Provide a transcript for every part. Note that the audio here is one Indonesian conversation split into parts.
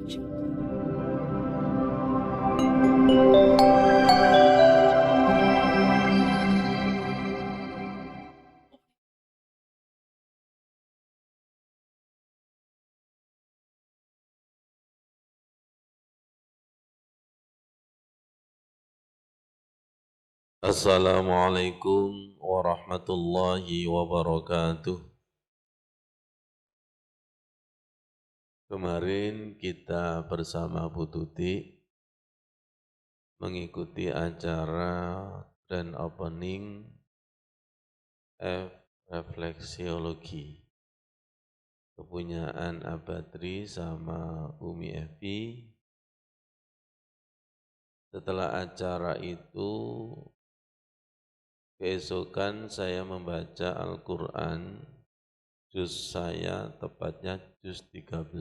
Assalamualaikum warahmatullahi wabarakatuh. Kemarin kita bersama Bu Tuti mengikuti acara grand opening refleksiologi kepunyaan Abatri sama Umi Evi. Setelah acara itu keesokan saya membaca Al-Quran, juz saya tepatnya juz 13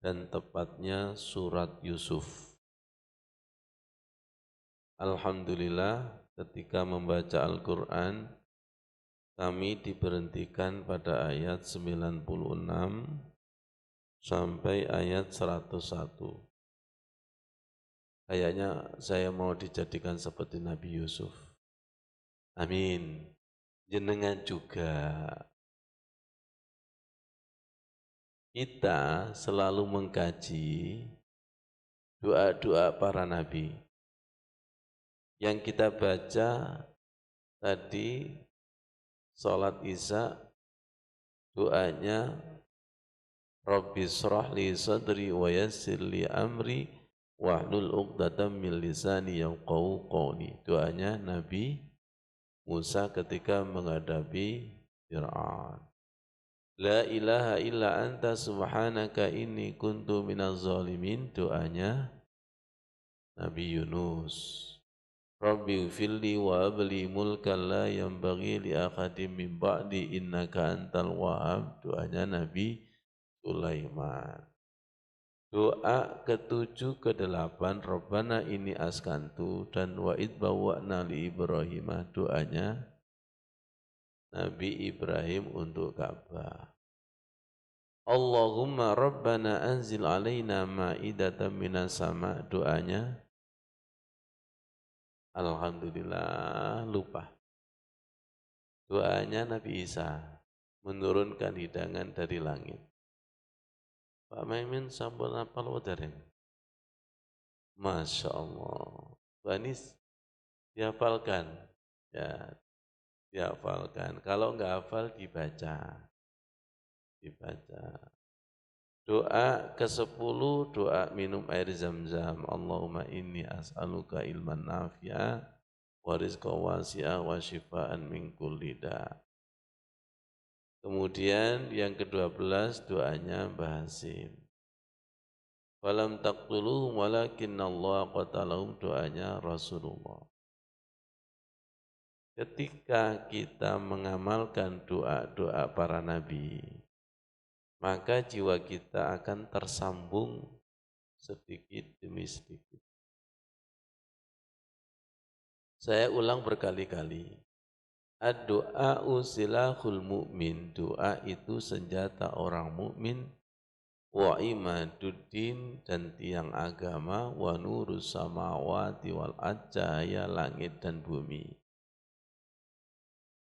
dan tepatnya surat Yusuf. Alhamdulillah ketika membaca Al-Quran kami diberhentikan pada ayat 96 sampai ayat 101. Kayaknya saya mau dijadikan seperti Nabi Yusuf. Amin. Jenengan juga. Kita selalu mengkaji doa-doa para nabi. Yang kita baca tadi salat Isya, doanya Rabbi shrah li sadri wa yassir li amri wahlul 'uqdatam min lisani yafqahu qawli. Doanya Nabi Musa ketika menghadapi Fir'aun. La ilaha illa anta subhanaka inni kuntu minaz zalimin. Doanya Nabi Yunus. Rabbi ufilli wa abli mulkan la yanbaghi li akhadim min ba'di innaka antal wahhab. Doanya Nabi Sulaiman. Doa ke-7 ke-8 Rabbana inni askantu dan wa id bawwa'na li Ibrahimah. Doanya Nabi Ibrahim untuk Ka'bah. Allahumma Rabbana anzil alaina ma'idatan minas sama. Doanya Alhamdulillah lupa. Doanya Nabi Isa menurunkan hidangan dari langit. Pak Maimin sampun apal wadaring. Masya Allah. Banis dihafalkan. Ya, dihafalkan. Kalau enggak hafal dibaca. Doa ke-10, doa minum air zam-zam. Allahumma inni as'aluka ilman nafi'a wa rizqa wasi'a wa shifaan min kulli da'. Kemudian yang ke-12 doanya Mbah Hasim. Falam taqtuluhum walakinnallaha qatalahum. Doanya Rasulullah. Ketika kita mengamalkan doa-doa para nabi, maka jiwa kita akan tersambung sedikit demi sedikit. Saya ulang berkali-kali. Ad-du'a'u silahul mu'min. Doa itu senjata orang mukmin. Wa imaduddin dan tiang agama. Wa nurus samawati wal cahaya langit dan bumi.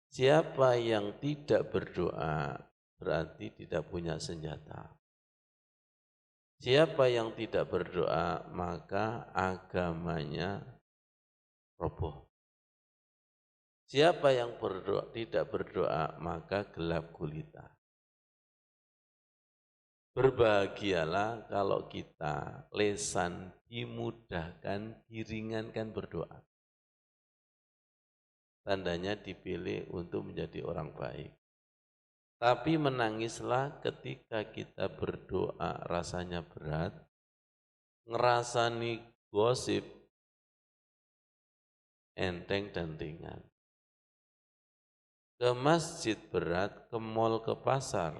Siapa yang tidak berdoa berarti tidak punya senjata. Siapa yang tidak berdoa maka agamanya roboh. Siapa yang tidak berdoa maka gelap gulita. Berbahagialah kalau kita lesan dimudahkan, diringankan berdoa. Tandanya dipilih untuk menjadi orang baik. Tapi menangislah ketika kita berdoa rasanya berat, ngerasani gosip, enteng dan ringan. Ke masjid berat, ke mal, ke pasar.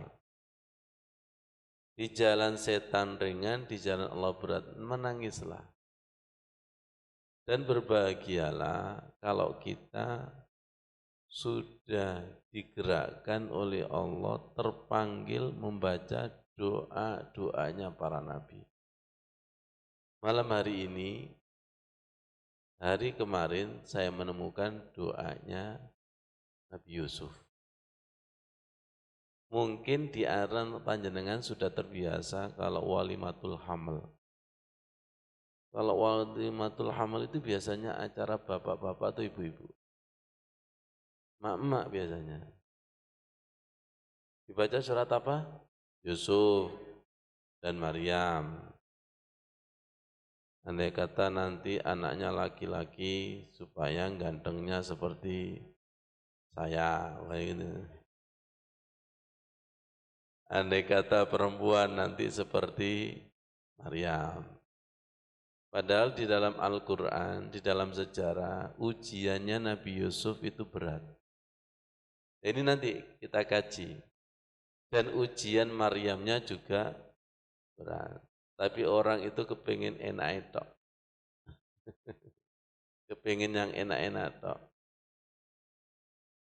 Di jalan setan ringan, di jalan Allah berat, menangislah. Dan berbahagialah kalau kita sudah digerakkan oleh Allah, terpanggil membaca doa-doanya para nabi. Malam hari ini, hari kemarin saya menemukan doanya Nabi Yusuf. Mungkin di aran panjenengan sudah terbiasa kalau walimatul hamal. Kalau walimatul hamal itu biasanya acara bapak-bapak atau ibu-ibu. Mak-mak biasanya. Dibaca surat apa? Yusuf dan Maryam. Andai kata nanti anaknya laki-laki supaya gantengnya seperti saya, kayak gitu. Andai kata perempuan nanti seperti Maryam. Padahal di dalam Al-Quran, di dalam sejarah, ujiannya Nabi Yusuf itu berat. Ini nanti kita kaji. Dan ujian Maryamnya juga berat. Tapi orang itu kepingin enak itu. Kepingin yang enak-enak itu.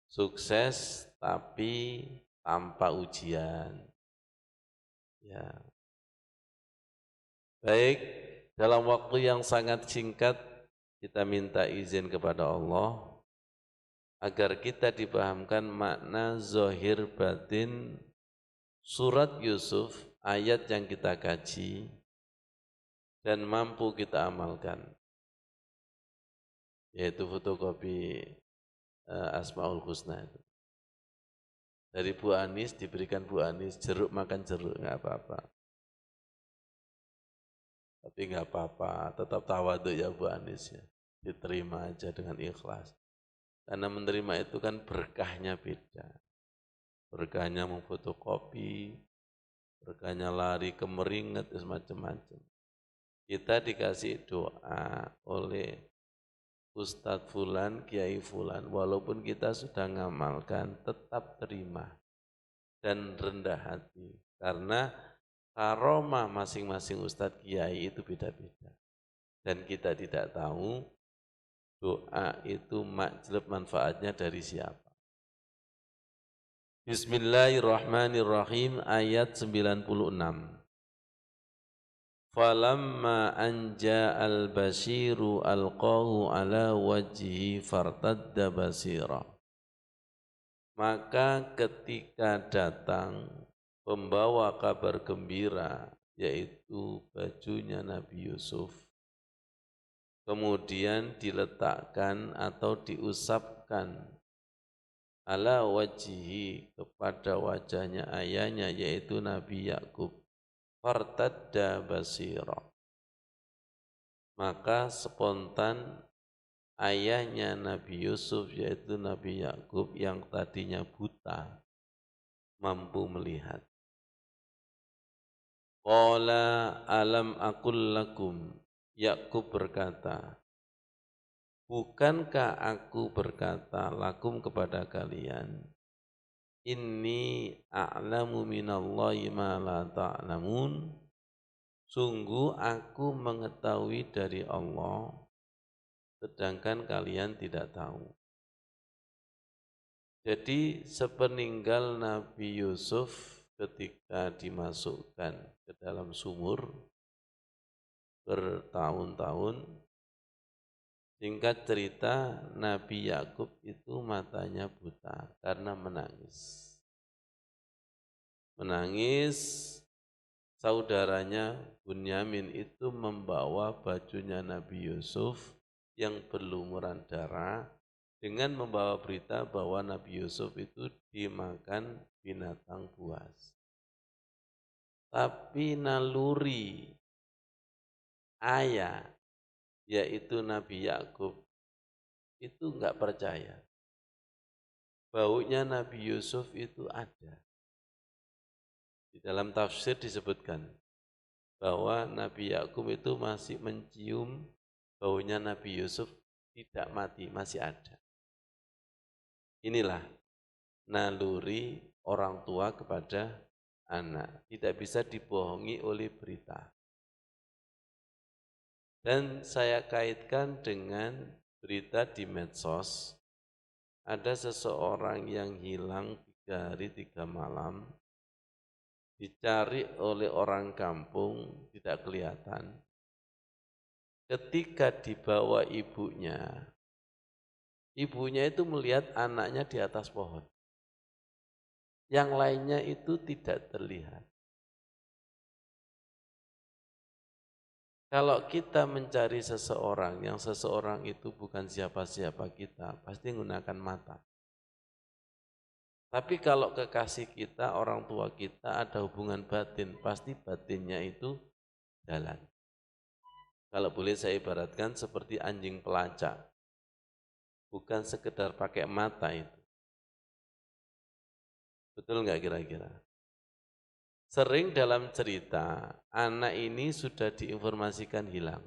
Sukses tapi tanpa ujian. Ya. Baik, dalam waktu yang sangat singkat kita minta izin kepada Allah agar kita dipahamkan makna zahir batin surat Yusuf ayat yang kita kaji dan mampu kita amalkan, yaitu fotokopi Asmaul Husna itu. Dari Bu Anis diberikan Bu Anis, jeruk makan jeruk, nggak apa-apa. Tapi nggak apa-apa, tetap tawadhu ya Bu Anis ya. Diterima aja dengan ikhlas. Karena menerima itu kan berkahnya beda. Berkahnya memfotokopi, berkahnya lari ke meringet, macam-macam. Kita dikasih doa oleh Ustadz Fulan, Kiai Fulan, walaupun kita sudah ngamalkan, tetap terima dan rendah hati. Karena karomah masing-masing Ustadz Kiai itu beda-beda. Dan kita tidak tahu doa itu majlub manfaatnya dari siapa. Bismillahirrahmanirrahim ayat 96. Falamma anja al-basyiru alqahu ala wajhi fartadda basira. Maka ketika datang pembawa kabar gembira, yaitu bajunya Nabi Yusuf, kemudian diletakkan atau diusapkan ala wajhi kepada wajahnya ayahnya, yaitu Nabi Yakub. Fartadda basira. Maka spontan ayahnya Nabi Yusuf, yaitu Nabi Yakub yang tadinya buta, mampu melihat. Qala alam aqul lakum. Yakub berkata, bukankah aku berkata lakum kepada kalian, inni a'lamu minallahi ma la ta'lamun. Sungguh aku mengetahui dari Allah, sedangkan kalian tidak tahu. Jadi sepeninggal Nabi Yusuf ketika dimasukkan ke dalam sumur bertahun-tahun, singkat cerita Nabi Yakub itu matanya buta karena menangis. Menangis, saudaranya Bunyamin itu membawa bajunya Nabi Yusuf yang berlumuran darah dengan membawa berita bahwa Nabi Yusuf itu dimakan binatang buas. Tapi naluri ayah, yaitu Nabi Yakub, itu enggak percaya. Baunya Nabi Yusuf itu ada. Di dalam tafsir disebutkan bahwa Nabi Yakub itu masih mencium baunya Nabi Yusuf, tidak mati, masih ada. Inilah naluri orang tua kepada anak, tidak bisa dibohongi oleh berita. Dan saya kaitkan dengan berita di medsos, ada seseorang yang hilang 3 hari 3 malam dicari oleh orang kampung tidak kelihatan. Ketika dibawa ibunya itu melihat anaknya di atas pohon. Yang lainnya itu tidak terlihat. Kalau kita mencari seseorang, yang seseorang itu bukan siapa-siapa kita, pasti menggunakan mata. Tapi kalau kekasih kita, orang tua kita ada hubungan batin, pasti batinnya itu jalan. Kalau boleh saya ibaratkan seperti anjing pelacak. Bukan sekedar pakai mata itu. Betul nggak kira-kira? Sering dalam cerita, anak ini sudah diinformasikan hilang.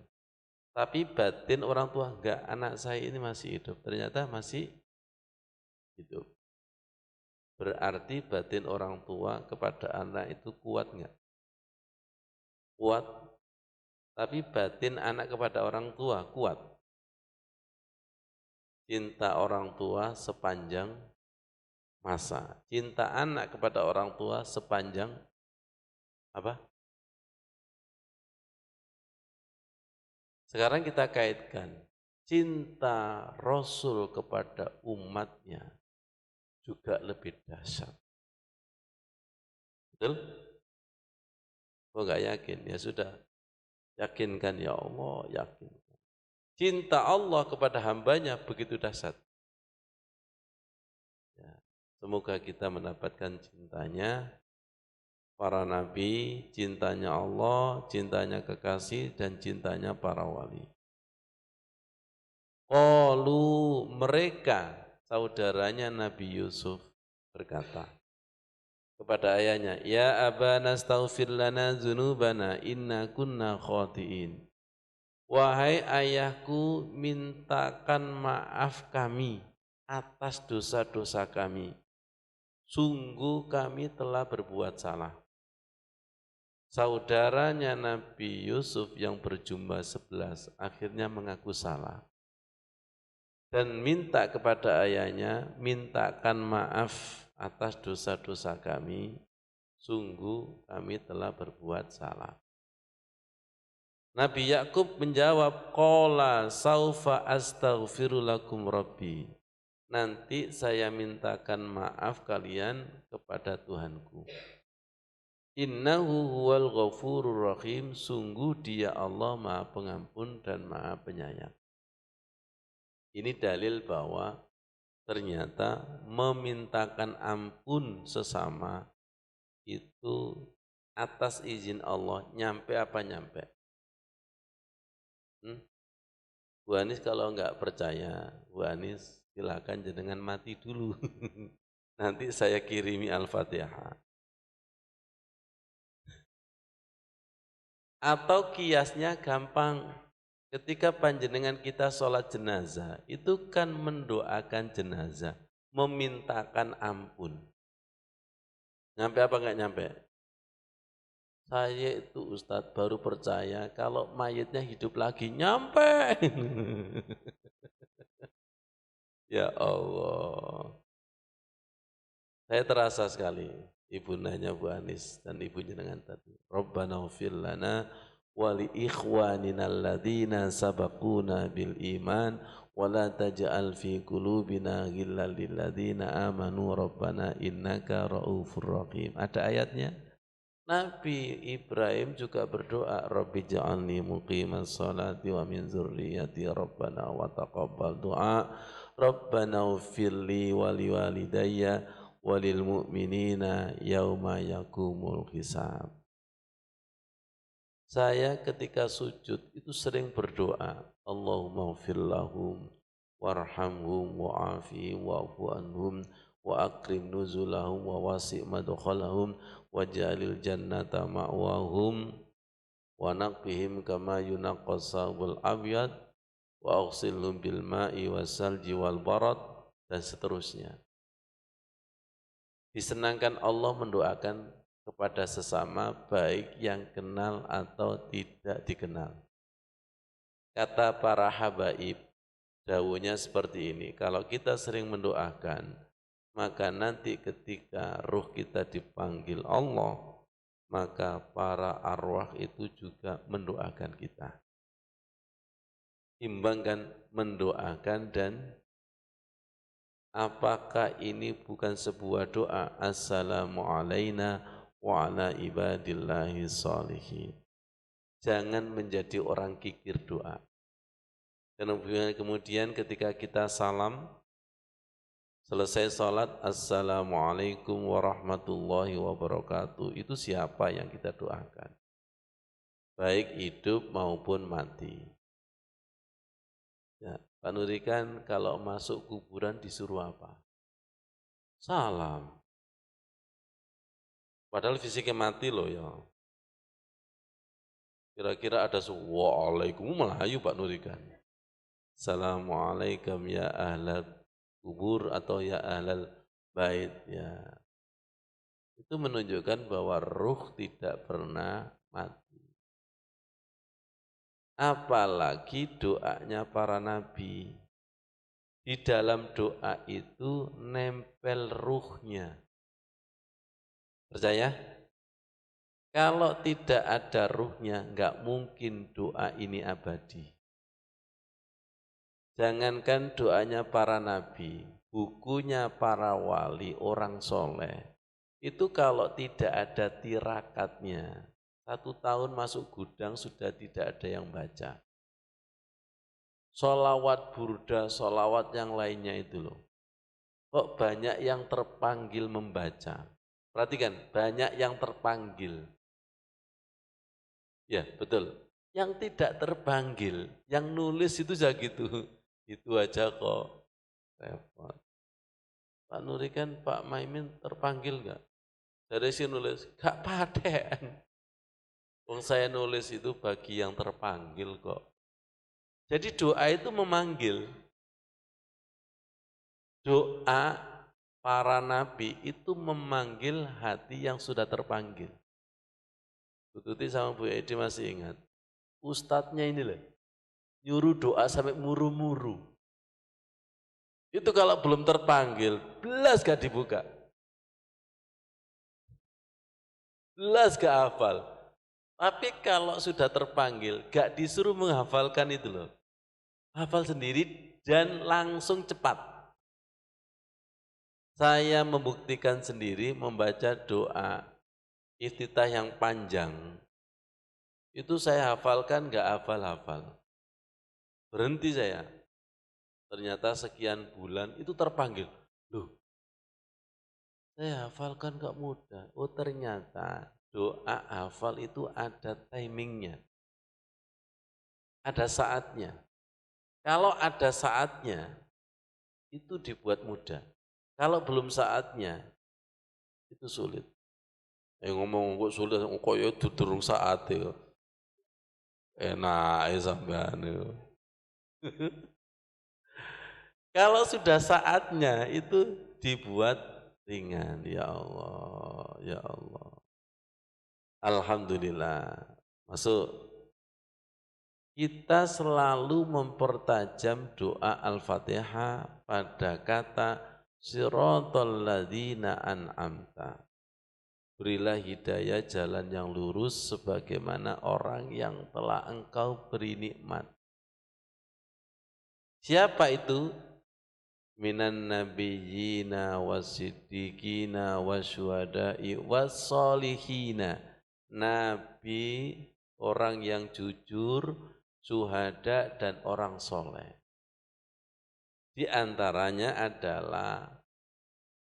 Tapi batin orang tua, enggak, anak saya ini masih hidup. Ternyata masih hidup. Berarti batin orang tua kepada anak itu kuat enggak? Kuat. Tapi batin anak kepada orang tua kuat. Cinta orang tua sepanjang masa. Cinta anak kepada orang tua sepanjang apa? Sekarang kita kaitkan cinta Rasul kepada umatnya juga lebih dahsyat. Betul? Oh enggak yakin? Ya sudah, yakinkan ya Allah, yakin. Cinta Allah kepada hambanya begitu dahsyat. Ya, semoga kita mendapatkan cintanya para nabi, cintanya Allah, cintanya kekasih, dan cintanya para wali. Qalu mereka, saudaranya Nabi Yusuf berkata kepada ayahnya, Ya abana astaghfir lana dzunubana inna kunna khati'in. Wahai ayahku, mintakan maaf kami atas dosa-dosa kami. Sungguh kami telah berbuat salah. Saudaranya Nabi Yusuf yang berjumlah 11 akhirnya mengaku salah. Dan minta kepada ayahnya, mintakan maaf atas dosa-dosa kami. Sungguh kami telah berbuat salah. Nabi Yakub menjawab, Qala saufa astaghfiru lakum rabbi. Nanti saya mintakan maaf kalian kepada Tuhanku. Innahu huwal ghafurur rahim, sungguh dia Allah Maha Pengampun dan Maha Penyayang. Ini dalil bahwa ternyata memintakan ampun sesama itu atas izin Allah, nyampe apa nyampe? Bu Anis kalau enggak percaya, Bu Anis silakan jenengan mati dulu. Nanti saya kirimi Al-Fatihah. Atau kiasnya gampang, ketika panjenengan kita sholat jenazah, itu kan mendoakan jenazah, memintakan ampun. Nyampe apa enggak nyampe? Saya itu Ustadz baru percaya kalau mayitnya hidup lagi, nyampe. Ya Allah. Saya terasa sekali ibundanya Bu Anis dan ibu jenengan tadi. Rabbana ufir lana wa li ikhwanina alladhina sabaquna bil iman wa la taj'al fi qulubina ghillan lil ladzina amanu rabbana innaka raufur rahim. Ada ayatnya? Nabi Ibrahim juga berdoa, Rabbi ja'alni muqimas salati wa min zurriyati rabbana wa taqabbal du'a. Rabbana ufirli wa liwalidayya walil mu'minina yauma yakumul hisab. Saya ketika sujud itu sering berdoa, Allahumma ufir lahum warhamhum wa'afihim wa'fu anhum wa akrim nuzulahum wa wasi' madkhalahum waj'alil jannata ma'wahum wa naqihim kama yunaqqas sabul abyad wa aghsilhum bil ma'i wassalji wal barad dan seterusnya. Disenangkan Allah mendoakan kepada sesama baik yang kenal atau tidak dikenal. Kata para habaib, dawuhnya seperti ini, kalau kita sering mendoakan, maka nanti ketika ruh kita dipanggil Allah, maka para arwah itu juga mendoakan kita. Imbangkan mendoakan, dan apakah ini bukan sebuah doa? Assalamu alaina wa ala ibadillahi sholihin. Jangan menjadi orang kikir doa. Kemudian ketika kita salam, selesai salat, Assalamualaikum warahmatullahi wabarakatuh. Itu siapa yang kita doakan? Baik hidup maupun mati. Ya, Pak Nuri kan kalau masuk kuburan disuruh apa? Salam. Padahal fisiknya mati loh ya. Kira-kira ada waalaikum, Melayu Pak Nuri kan. Assalamualaikum ya ahlal kubur atau ya ahlal bait ya. Itu menunjukkan bahwa ruh tidak pernah mati. Apalagi doanya para nabi. Di dalam doa itu nempel ruhnya. Percaya? Kalau tidak ada ruhnya, enggak mungkin doa ini abadi. Jangankan doanya para nabi, bukunya para wali, orang soleh, itu kalau tidak ada tirakatnya, 1 tahun masuk gudang sudah tidak ada yang baca. Sholawat burda, sholawat yang lainnya itu loh. Kok banyak yang terpanggil membaca? Perhatikan, banyak yang terpanggil. Ya, betul. Yang tidak terpanggil, yang nulis itu saja gitu. Itu aja kok repot. Pak Nuri kan Pak Maimin terpanggil enggak? Dari si nulis, gak paten. Wong saya nulis itu bagi yang terpanggil kok. Jadi doa itu memanggil. Doa para nabi itu memanggil hati yang sudah terpanggil. Bu Tuti sama Bu Edi masih ingat. Ustadznya ini loh, nyuruh doa sampai muru-muru. Itu kalau belum terpanggil, belas gak dibuka. Belas gak hafal. Tapi kalau sudah terpanggil, gak disuruh menghafalkan itu loh. Hafal sendiri dan langsung cepat. Saya membuktikan sendiri membaca doa iftitah yang panjang. Itu saya hafalkan gak hafal-hafal. Berhenti saya. Ternyata sekian bulan itu terpanggil. Loh, saya hafalkan gak mudah. Oh ternyata doa hafal itu ada timingnya. Ada saatnya. Kalau ada saatnya, itu dibuat mudah. Kalau belum saatnya, itu sulit. Ngomong kok sulit, kok ya durung saat itu. Enak sampean itu. Kalau sudah saatnya, itu dibuat ringan. Ya Allah, ya Allah. Alhamdulillah. Masuk. Kita selalu mempertajam doa Al-Fatihah pada kata siratal ladzina an'amta. Berilah hidayah jalan yang lurus sebagaimana orang yang telah engkau beri nikmat. Siapa itu? Minan nabiyyina wasiddiqina wasyuhada'i wassolihina. Nabi, orang yang jujur, syuhada dan orang soleh. Di antaranya adalah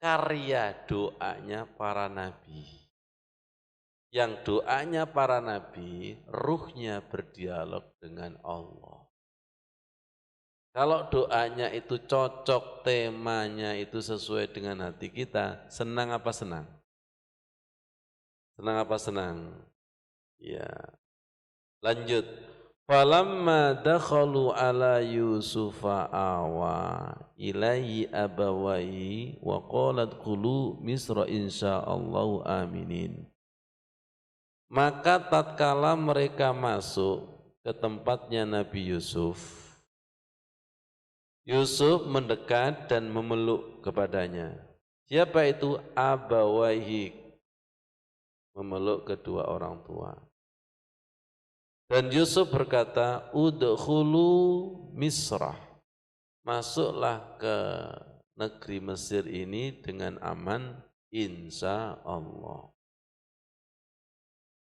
karya doanya para nabi. Yang doanya para nabi, ruhnya berdialog dengan Allah. Kalau doanya itu cocok, temanya itu sesuai dengan hati kita, senang apa senang? Senang apa senang? Ya. Lanjut. Falamma dakhalu ala Yusufa awa ilaihi abawaihi wa qalat qulu misra insyaallahu aminin. Maka tatkala mereka masuk ke tempatnya Nabi Yusuf, Yusuf mendekat dan memeluk kepadanya. Siapa itu? Abawaihi, memeluk kedua orang tua. Dan Yusuf berkata, udkhulu Misrah, masuklah ke negeri Mesir ini dengan aman, insya Allah.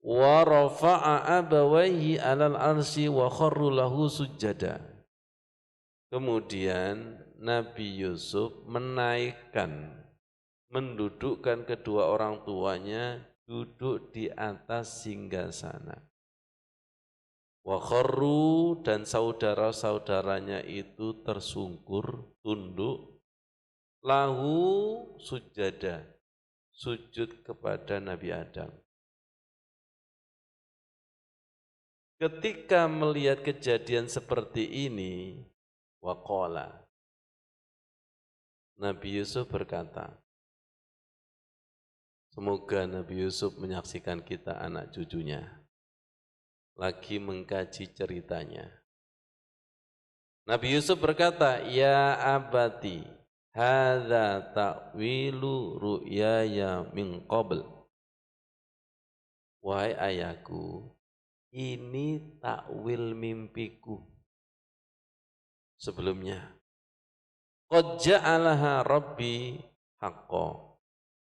Wa rafa'a abawaihi 'alal arsy wa kharru lahu sujada. Kemudian Nabi Yusuf mendudukkan kedua orang tuanya duduk di atas singgasana. Wa kharru, dan saudara-saudaranya itu tersungkur, tunduk, lahu sujada, sujud kepada Nabi Adam. Ketika melihat kejadian seperti ini, waqala, Nabi Yusuf berkata, semoga Nabi Yusuf menyaksikan kita anak cucunya lagi mengkaji ceritanya. Nabi Yusuf berkata, ya abati, hadza ta'wilu ru'yaya min qabl. Wahai ayahku, ini takwil mimpiku sebelumnya. Qad ja'alaha rabbi haqqo.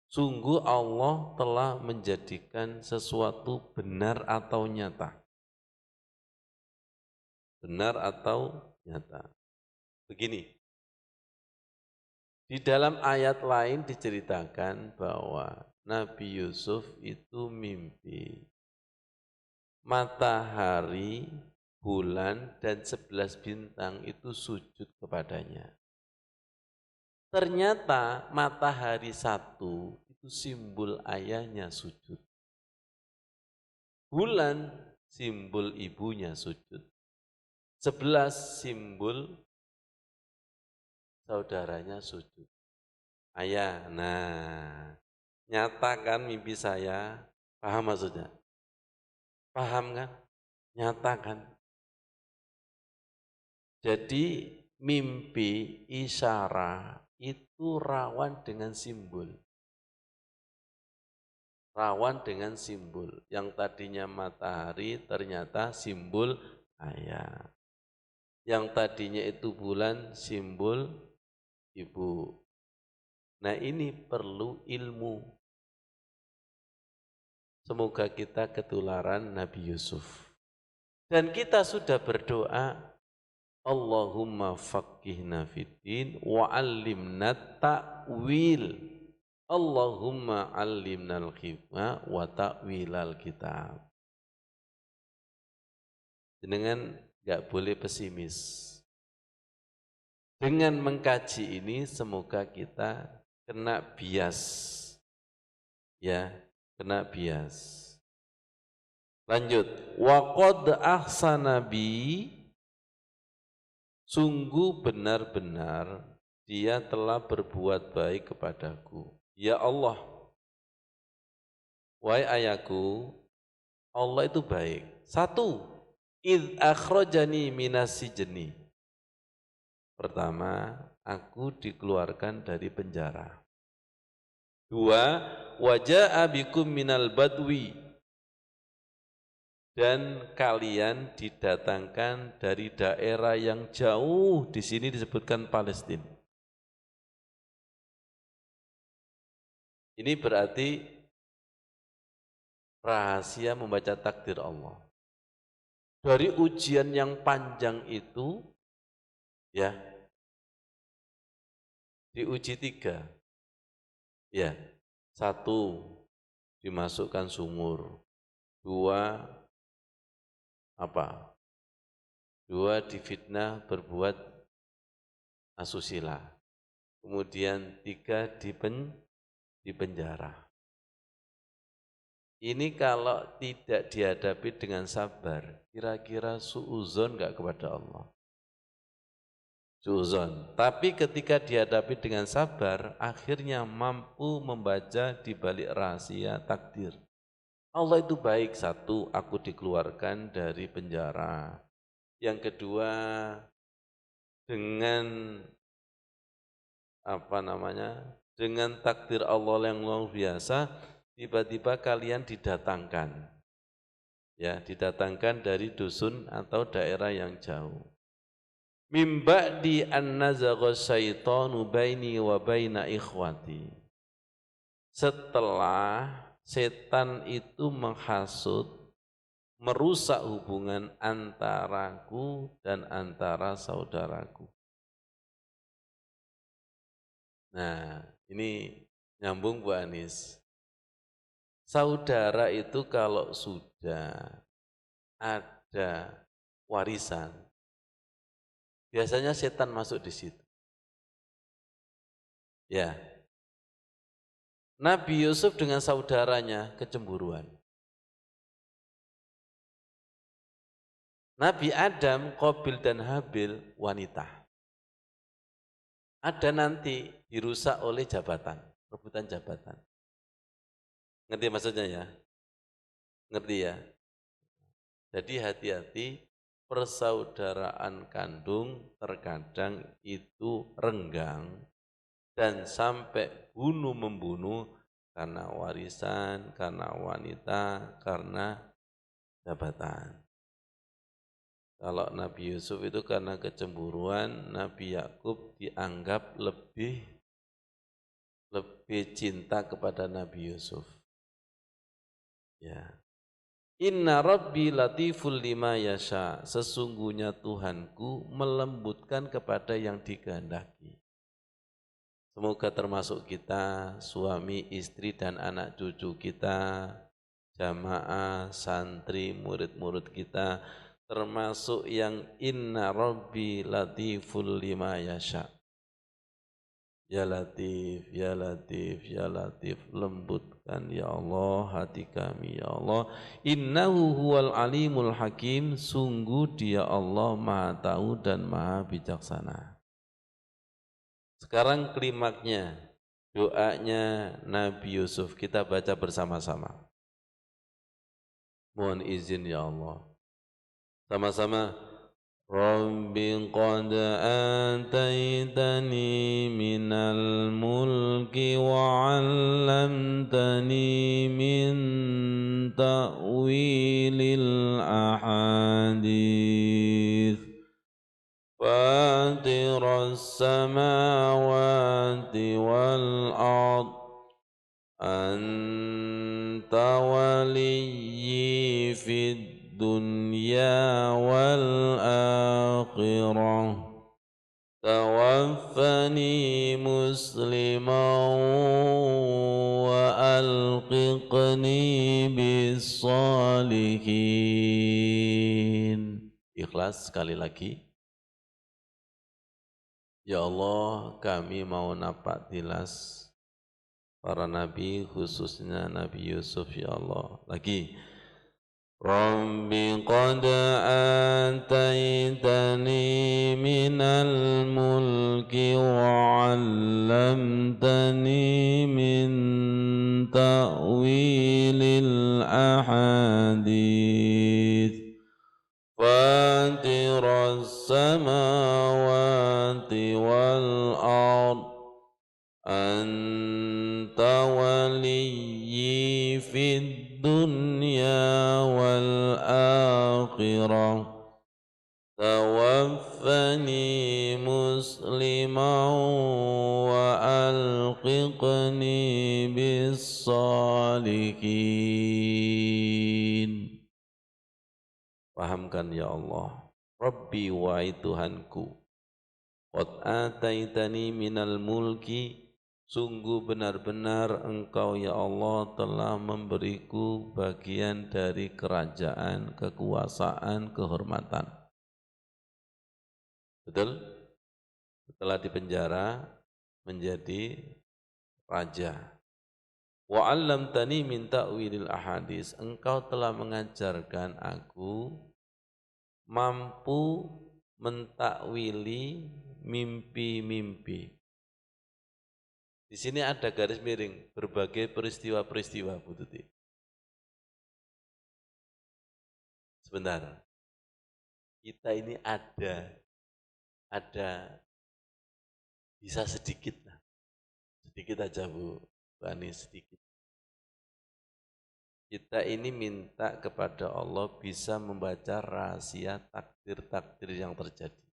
Sungguh Allah telah menjadikan sesuatu benar atau nyata. Benar atau nyata. Begini, di dalam ayat lain diceritakan bahwa Nabi Yusuf itu mimpi matahari, bulan, dan 11 bintang itu sujud kepadanya. Ternyata matahari satu itu simbol ayahnya sujud. Bulan simbol ibunya sujud. 11 simbol saudaranya sujud. Ayah, nah, nyata kan mimpi saya? Paham maksudnya? Paham kan? Nyata kan? Jadi mimpi isyarah itu rawan dengan simbol. Rawan dengan simbol. Yang tadinya matahari ternyata simbol ayah. Yang tadinya itu bulan simbol ibu. Nah ini perlu ilmu. Semoga kita ketularan Nabi Yusuf. Dan kita sudah berdoa, Allahumma faqihna fiddin wa 'allimna ta'wil. Allahumma 'allimnal hikmah wa ta'wilal kitab. Dengan enggak boleh pesimis. Dengan mengkaji ini semoga kita kena bias. Ya, kena bias. Lanjut, wa qad ahsana bi, sungguh benar-benar dia telah berbuat baik kepadaku. Ya Allah, wahai ayahku, Allah itu baik. Satu, id akhrajani minas sijni. Pertama, aku dikeluarkan dari penjara. Dua, waja'a bikum minal badwi, dan kalian didatangkan dari daerah yang jauh, di sini disebutkan Palestina. Ini berarti rahasia membaca takdir Allah. Dari ujian yang panjang itu, ya, diuji 3. Ya, 1, dimasukkan sumur. 2, apa? 2, difitnah berbuat asusila. Kemudian 3, di penjara. Ini kalau tidak dihadapi dengan sabar, kira-kira suuzon enggak kepada Allah? Suuzon. Tapi ketika dihadapi dengan sabar, akhirnya mampu membaca di balik rahasia takdir. Allah itu baik. 1, aku dikeluarkan dari penjara. Yang kedua, dengan dengan takdir Allah yang luar biasa, tiba-tiba kalian didatangkan. Ya, didatangkan dari dusun atau daerah yang jauh. Mim ba'di an nazagha syaitanu baini wa baina ikhwati. Setelah setan itu menghasut, merusak hubungan antaraku dan antara saudaraku. Nah, ini nyambung Bu Anis. Saudara itu kalau sudah ada warisan, biasanya setan masuk di situ. Ya, Nabi Yusuf dengan saudaranya kecemburuan. Nabi Adam, Qabil dan Habil wanita. Ada nanti dirusak oleh jabatan, rebutan jabatan. Ngerti maksudnya ya? Ngerti ya? Jadi hati-hati, persaudaraan kandung terkadang itu renggang dan sampai bunuh-membunuh karena warisan, karena wanita, karena jabatan. Kalau Nabi Yusuf itu karena kecemburuan, Nabi Yakub dianggap lebih cinta kepada Nabi Yusuf. Ya. Inna Rabbi latiful lima yasha. Sesungguhnya Tuhanku melembutkan kepada yang dikehendaki. Semoga termasuk kita, suami, istri, dan anak cucu kita, jamaah, santri, murid-murid kita, termasuk yang inna rabbi latiful lima yasha. Ya Latif, Ya Latif, Ya Latif, lembutkan ya Allah hati kami ya Allah. Innahu huwal alimul hakim, sungguh dia Allah maha tahu dan maha bijaksana. Sekarang klimaknya, doanya Nabi Yusuf, kita baca bersama-sama. Mohon izin ya Allah. Sama-sama. Rabbi qad ataitani minal mulki wa 'allamtani min ta'wilil ahadits fatiras samawati wal ard anta waliyyi fid dunya wal akhirah tawaffani musliman wa alqiqni bis salihin. Ikhlas sekali lagi. Ya Allah, kami mau napak tilas para nabi, khususnya Nabi Yusuf ya Allah. Lagi. Rabbi qad ataitani minal mulki wa 'allamtani min ta'wilil ahadits fatiras samawati wal ard anta waliyyi fid dunya wal akhirah tawaffani musliman wa alqiqni bis salihin. Pahamkan ya Allah. Rabbi wahai Tuhanku, qad ataitani minal mulki, sungguh benar-benar Engkau ya Allah telah memberiku bagian dari kerajaan, kekuasaan, kehormatan. Betul? Setelah dipenjara menjadi raja. Wa 'allamtani min ta'wilil ahadits, Engkau telah mengajarkan aku mampu mentakwili mimpi-mimpi. Di sini ada garis miring, berbagai peristiwa-peristiwa, Bu Tuti. Sebentar, kita ini ada bisa sedikit lah, sedikit aja Bu Ani, sedikit. Kita ini minta kepada Allah bisa membaca rahasia takdir-takdir yang terjadi.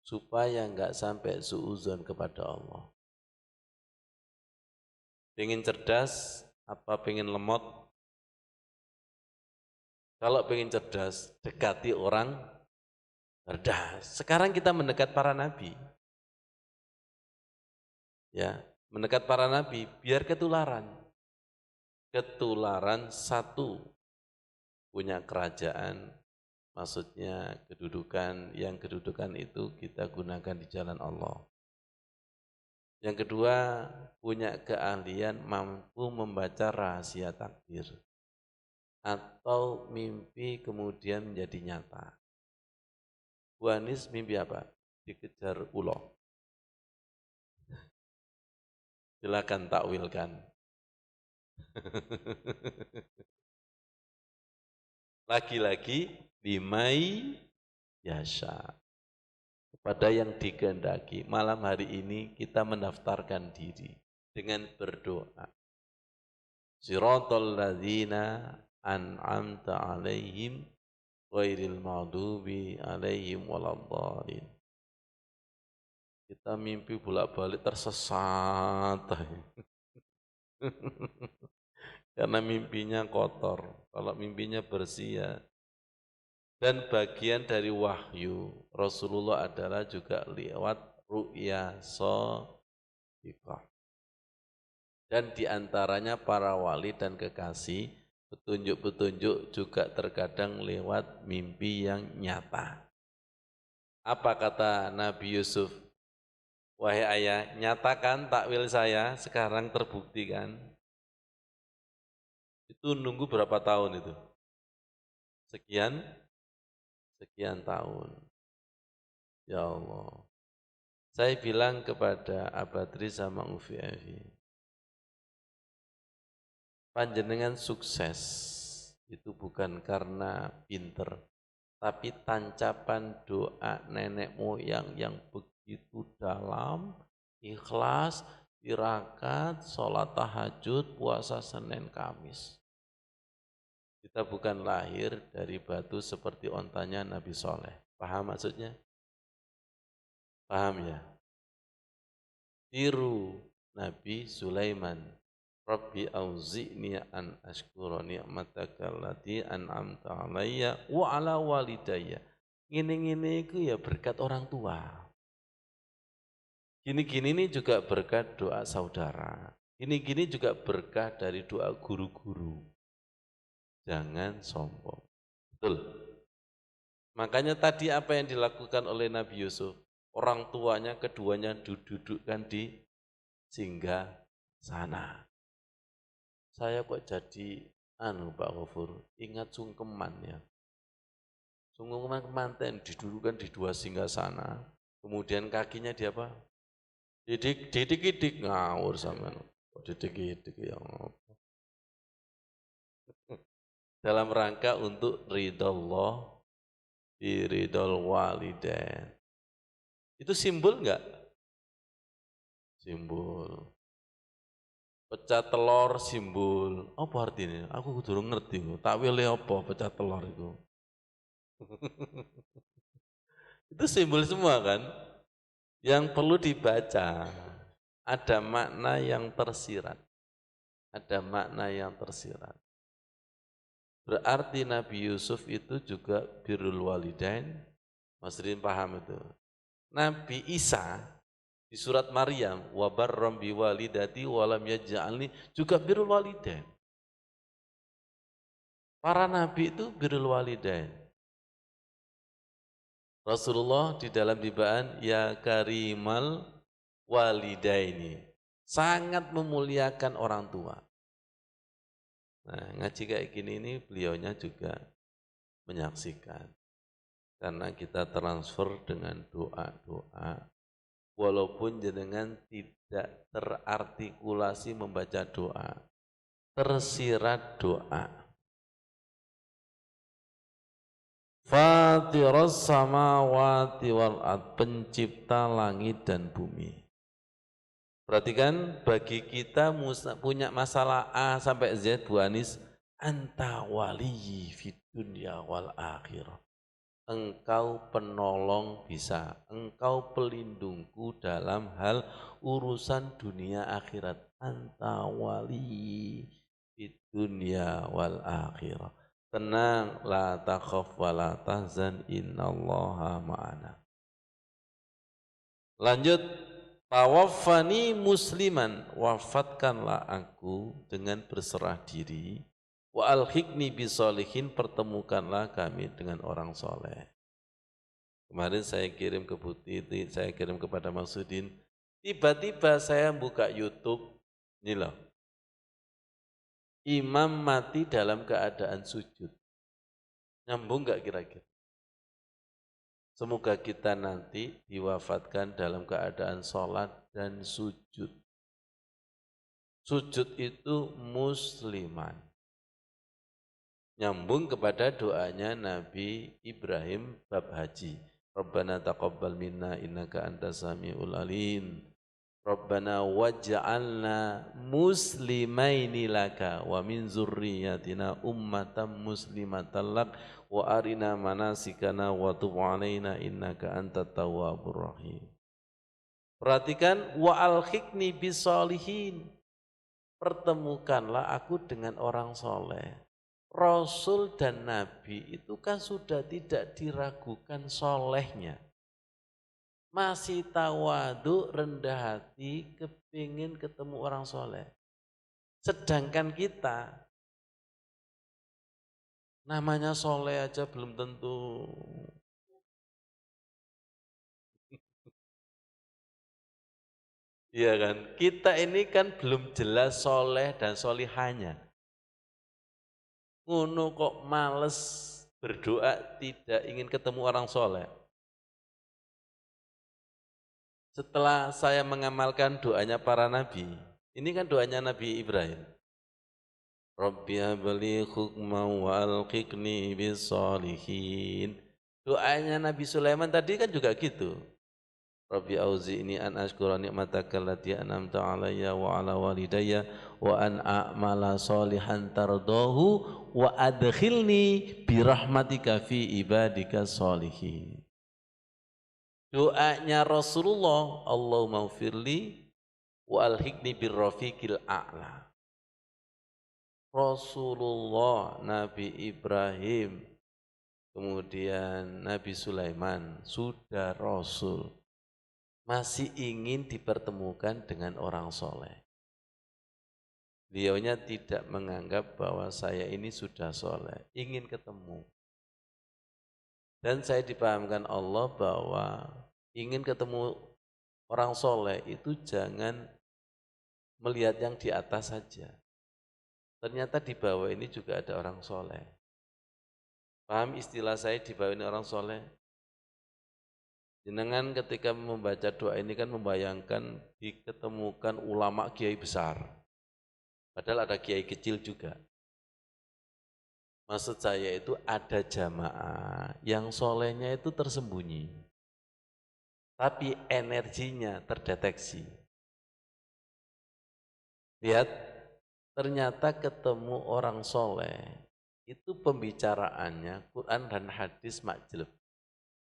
Supaya enggak sampai suuzon kepada Allah. Pengen cerdas, apa pengen lemot? Kalau pengen cerdas, dekati orang cerdas. Sekarang kita mendekat para nabi. Ya, mendekat para nabi biar ketularan. Ketularan satu punya kerajaan, maksudnya kedudukan, yang kedudukan itu kita gunakan di jalan Allah. Yang kedua, punya keahlian mampu membaca rahasia takdir atau mimpi kemudian menjadi nyata. Bu Anis mimpi apa? Dikejar ulo. Silakan takwilkan. Lagi-lagi bimai yasha. Kepada yang dikehendaki. Malam hari ini kita mendaftarkan diri dengan berdoa. Siratal ladzina an'amta alaihim ghairil maghdubi alaihim waladdallin. Kita mimpi bolak-balik tersesat. Karena mimpinya kotor. Kalau mimpinya bersih ya. Dan bagian dari wahyu Rasulullah adalah juga lewat ru'ya shadiqah. Dan diantaranya para wali dan kekasih, petunjuk-petunjuk juga terkadang lewat mimpi yang nyata. Apa kata Nabi Yusuf? Wahai ayah, nyatakan takwil saya, sekarang terbukti kan? Itu nunggu berapa tahun itu? Sekian tahun. Ya Allah. Saya bilang kepada Abadri sama Ufi Evi, panjenengan sukses itu bukan karena pinter, tapi tancapan doa nenek moyang yang begitu dalam, ikhlas, tirakat, sholat tahajud, puasa Senin Kamis. Kita bukan lahir dari batu seperti ontanya Nabi Soleh. Paham maksudnya? Paham ya? Tiru Nabi Sulaiman. Rabbi auzi'ni an ashkura ni'mataka allati an'amta alayya wa ala walidayya. Gini-gini itu ya berkat orang tua. Gini-gini ini juga berkat doa saudara. Gini-gini juga berkah dari doa guru-guru. Jangan sombong. Betul. Makanya tadi apa yang dilakukan oleh Nabi Yusuf? Orang tuanya keduanya dudukkan di singgah sana. Saya kok jadi Pak Ghafur, ingat sungkeman ya. Sungkeman kemanten didudukan di dua singgah sana. Kemudian kakinya dia apa? Didik ngawur sama. Didik ya. Dalam rangka untuk ridallah biridal walidain. Itu simbol enggak? Simbol. Pecah telur simbol. Apa artinya? Aku durung ngerti. Takwile apa pecah telur itu? Itu simbol semua kan? Yang perlu dibaca. Ada makna yang tersirat. Ada makna yang tersirat. Berarti Nabi Yusuf itu juga birrul walidain. Mas Rin paham itu. Nabi Isa di surat Maryam, wa barram bi walidati wa lam yaj'alni, juga birrul walidain. Para nabi itu birrul walidain. Rasulullah di dalam dibaan ya karimal walidaini, sangat memuliakan orang tua. Nah, ngaji kayak gini ini beliaunya juga menyaksikan. Karena kita transfer dengan doa-doa. Walaupun jenengan tidak terartikulasi membaca doa, tersirat doa. Fatiras samawati wal ard, pencipta langit dan bumi. Perhatikan, bagi kita punya masalah A sampai Z, Bu Anis, anta waliyyi fid dunya wal akhirah. Engkau penolong bisa, engkau pelindungku dalam hal urusan dunia akhirat. Anta waliyyi fid dunya wal akhirah. Tenang, la takhaf wa la tahzan, innallaha ma'ana. Lanjut, tawaffani musliman, wafatkanlah aku dengan berserah diri, wa alhiqni bisolihin, pertemukanlah kami dengan orang soleh. Kemarin saya kirim ke Putih, saya kirim kepada Maksudin, tiba-tiba saya buka YouTube, ini loh, imam mati dalam keadaan sujud. Nyambung nggak kira-kira? Semoga kita nanti diwafatkan dalam keadaan sholat dan sujud. Sujud itu musliman. Nyambung kepada doanya Nabi Ibrahim bab haji. Rabbana taqabbal minna innaka antas samiul alim. Rabbana waj'alna muslimaini laka wa min zurriyyatina ummatan muslimatan lak wa arina manasikana wa tub alaina innaka antat tawwabur rahim. Perhatikan, wa alhiqni bisolihin, pertemukanlah aku dengan orang soleh. Rasul dan Nabi itu kan sudah tidak diragukan solehnya. Masih tawadu, rendah hati, kepingin ketemu orang soleh. Sedangkan kita, namanya soleh aja belum tentu. Iya kan? Kita ini kan belum jelas soleh dan solihanya. Ngono kok males berdoa, tidak ingin ketemu orang soleh. Setelah saya mengamalkan doanya para nabi, ini kan doanya Nabi Ibrahim. Rabbi habli hukma wa alqiqni bisolihin. Doanya Nabi Sulaiman tadi kan juga gitu. Rabbi auzi'ni an ashkura ni'mataka allati an'amta alayya wa ala walidayya wa an a'mala solihan tardahu wa adkhilni birahmatika fi ibadika solihin. Doanya Rasulullah, Allahumma ufirli wa alhiqni birrafiqil a'la. Rasulullah, Nabi Ibrahim, kemudian Nabi Sulaiman, sudah Rasul, masih ingin dipertemukan dengan orang soleh. Beliaunya tidak menganggap bahwa saya ini sudah soleh, ingin ketemu. Dan saya dipahamkan Allah bahwa ingin ketemu orang soleh itu jangan melihat yang di atas saja. Ternyata di bawah ini juga ada orang soleh. Paham istilah saya di bawah ini orang soleh? Jenengan ketika membaca doa ini kan membayangkan diketemukan ulama kiai besar. Padahal ada kiai kecil juga. Maksud saya itu ada jamaah yang solehnya itu tersembunyi. Tapi energinya terdeteksi. Lihat, ternyata ketemu orang soleh, itu pembicaraannya Quran dan hadis majlub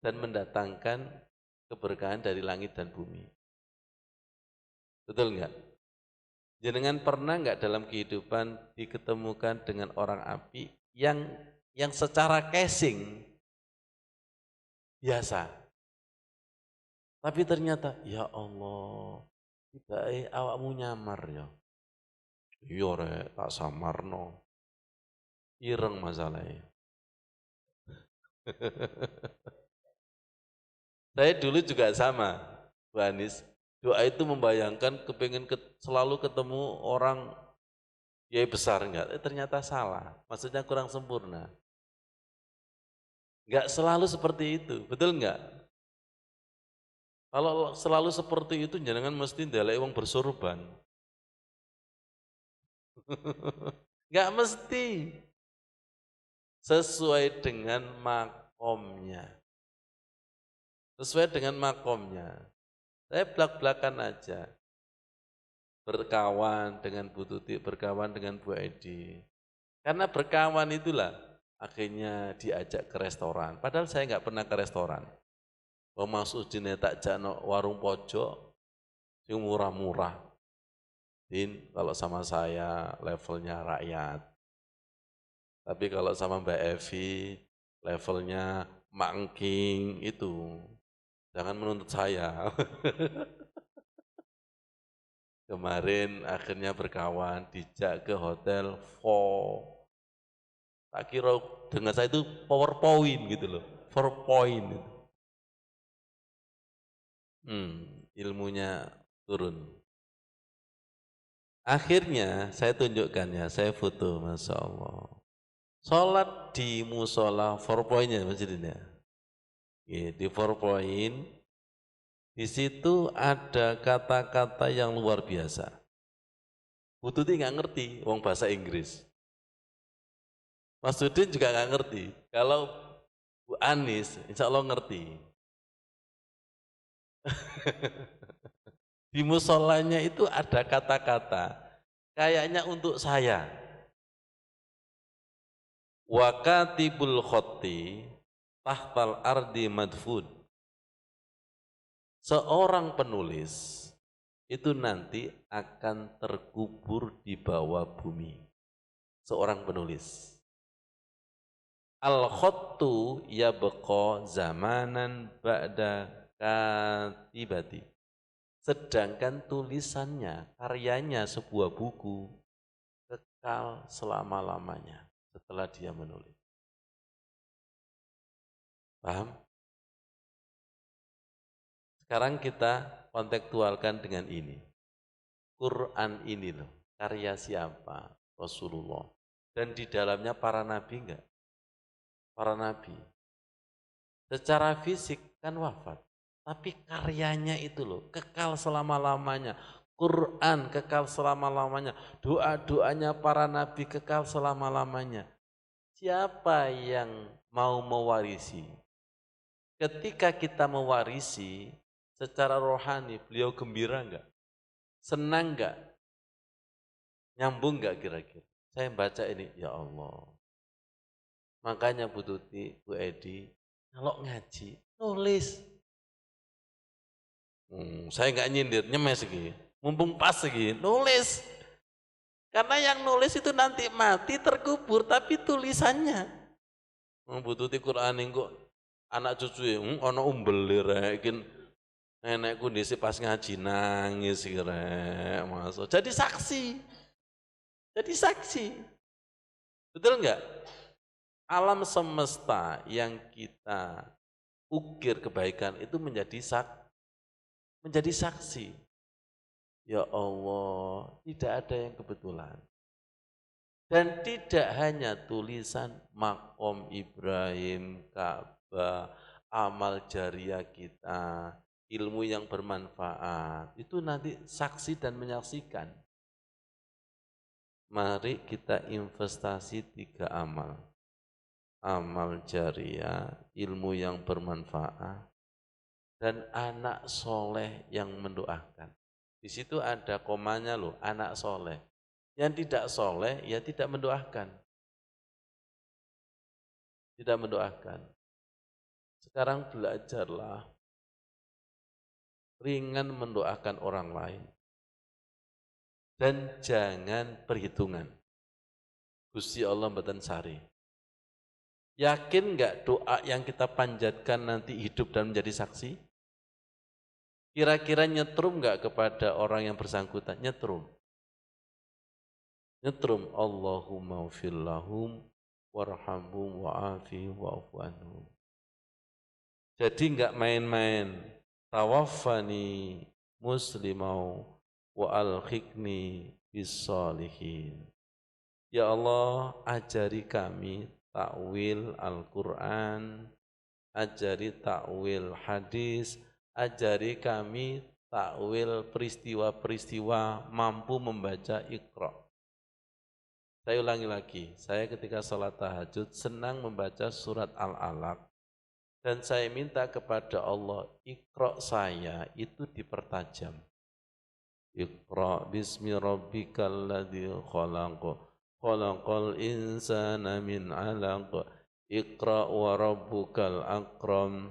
dan mendatangkan keberkahan dari langit dan bumi. Betul enggak? Jenengan pernah enggak dalam kehidupan diketemukan dengan orang api yang secara casing biasa, tapi ternyata ya Allah, tiba awakmu nyamar ya. Iya rek, tak samarno. Ireng masalahnya. Saya dulu juga sama, Bu Anis. Doa itu membayangkan kepingin selalu ketemu orang kiai besar enggak? Ternyata salah, maksudnya kurang sempurna. Enggak selalu seperti itu, betul enggak? Kalau selalu seperti itu, jangan mesti ndelek wong bersorban. Enggak mesti. Sesuai dengan makomnya. Sesuai dengan makomnya. Saya belak-belakan aja. Berkawan dengan Bu Tuti, berkawan dengan Bu Edi. Karena berkawan itulah akhirnya diajak ke restoran. Padahal saya nggak pernah ke restoran. Maksudnya tak jano warung pojok yang murah-murah. Kalau sama saya levelnya rakyat. Tapi kalau sama Mbak Evi levelnya mangking itu. Jangan menuntut saya. Kemarin akhirnya berkawan, dijak ke hotel tak kira dengan saya itu PowerPoint gitu loh, PowerPoint. Ilmunya turun. Akhirnya saya tunjukkan ya, saya foto, Masya Allah. Sholat di musola PowerPoint-nya masjidnya. Di PowerPoint, di situ ada kata-kata yang luar biasa. Bututi nggak ngerti, wong bahasa Inggris. Mas Udin juga nggak ngerti. Kalau Bu Anis, insya Allah ngerti. Di musolanya itu ada kata-kata, kayaknya untuk saya. Wa katibul khotti tahtal ardi madfud. Seorang penulis itu nanti akan terkubur di bawah bumi. Seorang penulis. Al-khottu yabqa zamanan ba'da katibati. Sedangkan tulisannya, karyanya sebuah buku kekal selama-lamanya setelah dia menulis. Paham? Sekarang kita kontekstualkan dengan ini. Quran ini loh, karya siapa? Rasulullah. Dan di dalamnya para nabi enggak? Para nabi. Secara fisik kan wafat, tapi karyanya itu loh, kekal selama-lamanya. Quran kekal selama-lamanya, doa-doanya para nabi kekal selama-lamanya. Siapa yang mau mewarisi? Ketika kita mewarisi secara rohani, beliau gembira enggak? Senang enggak? Nyambung enggak kira-kira? Saya baca ini, ya Allah. Makanya Bu Tuti, Bu Edi, kalau ngaji, nulis. Saya enggak nyindir, nyemes lagi. Mumpung pas lagi, nulis. Karena yang nulis itu nanti mati terkubur, tapi tulisannya. Bu Tuti Quran kok anak cucu ya, ono umbelir rekin nenekku disi pas ngaji nangis rek masuk. Jadi saksi. Jadi saksi. Betul enggak? Alam semesta yang kita ukir kebaikan itu menjadi saksi. Ya Allah, tidak ada yang kebetulan. Dan tidak hanya tulisan Makom Ibrahim, Ka'bah, amal jariah kita, ilmu yang bermanfaat, itu nanti saksi dan menyaksikan. Mari kita investasi 3 amal. Amal jariah, ilmu yang bermanfaat, dan anak soleh yang mendoakan. Di situ ada komanya loh, anak soleh. Yang tidak soleh, ya tidak mendoakan. Tidak mendoakan. Sekarang belajarlah ringan mendoakan orang lain. Dan jangan perhitungan. Gusti Allah mboten sari. Yakin enggak doa yang kita panjatkan nanti hidup dan menjadi saksi? Kira-kira nyetrum enggak kepada orang yang bersangkutan? Nyetrum. Nyetrum, Allahumma ufir lahum warhamhum wa'afihim wa'afu anhum. Jadi enggak main-main. Tawaffani muslimau wa alhiqni bis-shalihin. Ya Allah, ajari kami takwil Al-Quran, ajari takwil hadis, ajari kami takwil peristiwa-peristiwa, mampu membaca Iqra. Saya ulangi lagi, saya ketika sholat tahajud senang membaca surat Al-Alaq, dan saya minta kepada Allah, Iqra saya itu dipertajam. Iqra bismi rabbikal ladzi khalaq, khalaqal insana min 'alaq. Iqra wa rabbukal akram.